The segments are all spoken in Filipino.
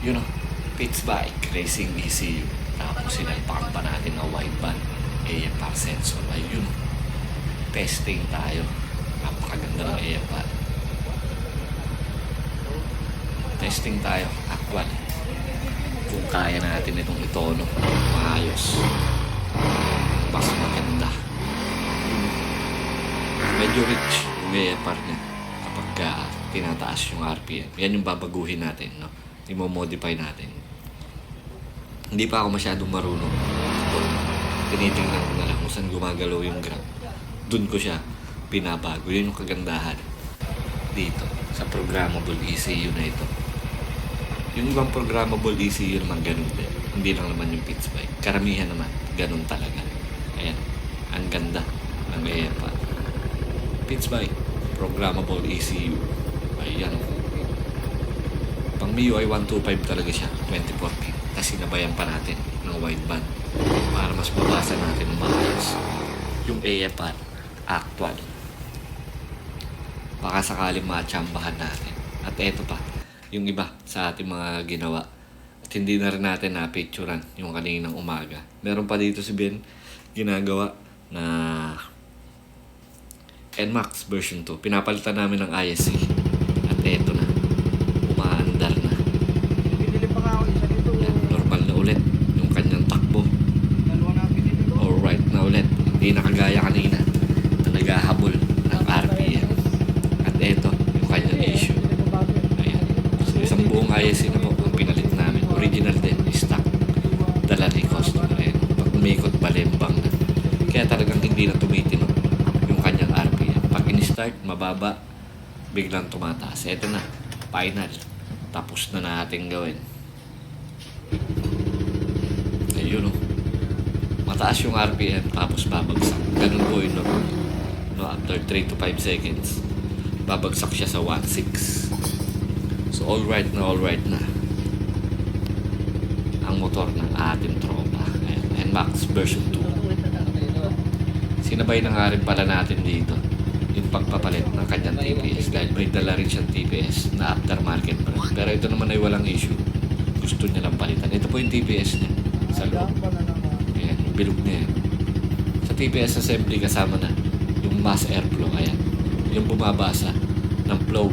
Yun o, Pitts Bike Racing ECU. Tapos sinalpakan pa natin ang wideband AFR sensor. Ayun, testing tayo. Napakaganda ng AFR. Testing tayo, actual. Kung kaya natin itong itono, maayos. Mas maganda. Medyo rich yung AFR niya kapag tinataas yung RPM. Yan yung babaguhin natin, no? I-modify natin. Hindi pa ako masyadong marunong. Tinitingnan ko na lang kung saan gumagalaw yung grab. Doon ko siya pinabago. Yun yung kagandahan dito sa programmable ECU na ito. Yung ibang programmable ECU naman ganun din. Hindi lang naman yung Pitts Bike. Karamihan naman, ganun talaga. Ayan, ang ganda ng AFR. Pitts Bike, programmable ECU. Ayan. Pang MIUI 125 talaga siya, 2014. Tapos sinabayan pa natin ng wideband para mas mabasa natin ng maayos yung AFR actual. Baka sakaling matsambahan natin. At eto pa, yung iba sa ating mga ginawa. At hindi na rin natin na-picturean yung kaninang umaga. Meron pa dito si Ben ginagawa na NMAX version 2. Pinapalitan namin ng ISC. At eto na. Umaandar na. Binili pa nga ako isa dito. Yan, normal na ulit yung kanyang takbo. Alright na ulit. Hindi na kagaya kanina na naghahabol ng RPM. At eto, yung kanyang issue. Ayan. So, isang buong ISC na po ang pinalit namin. Original din, stock. Dala ni customer. Ayan. Pag umikot, balembang na. Kaya talagang hindi na tumitino yung kanyang RPM. Pag in-start, mababa, biglang tumataas. Eto na, final. Tapos na natin gawin. Ayun o. Mataas yung RPM, tapos babagsak. Ganun po yun, no? After 3 to 5 seconds, babagsak siya sa 1.6. So, alright na ang motor ng ating tropa. Ayan, NMAX version 2. Sinabay na nga rin pala natin dito yung pagpapalit ng kanyang TPS dahil may dala rin siyang TPS na aftermarket brand. Pero ito naman ay walang issue. Gusto niya lang palitan. Ito po yung TPS niya sa loob. Ayan, yung bilog niya yan. Sa TPS assembly kasama na yung mass airflow. Ayan, yung bumabasa ng flow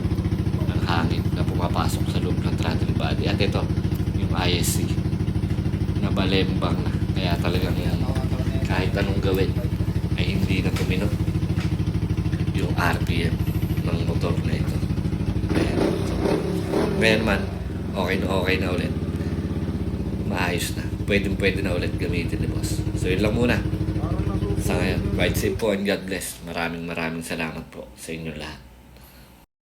ng hangin na pumapasok sa loob ng throttle body. At ito, yung ISC na balembang na. Kaya talagang yan, kahit anong gawin ay hindi na tumino yung RPM ng motor na ito. Ayan. So, ngayon man, okay na ulit. Maayos na. Pwede na ulit gamitin ni boss. So, yun lang muna. Sa ngayon, ride safe po and God bless. Maraming salamat po sa inyo lahat.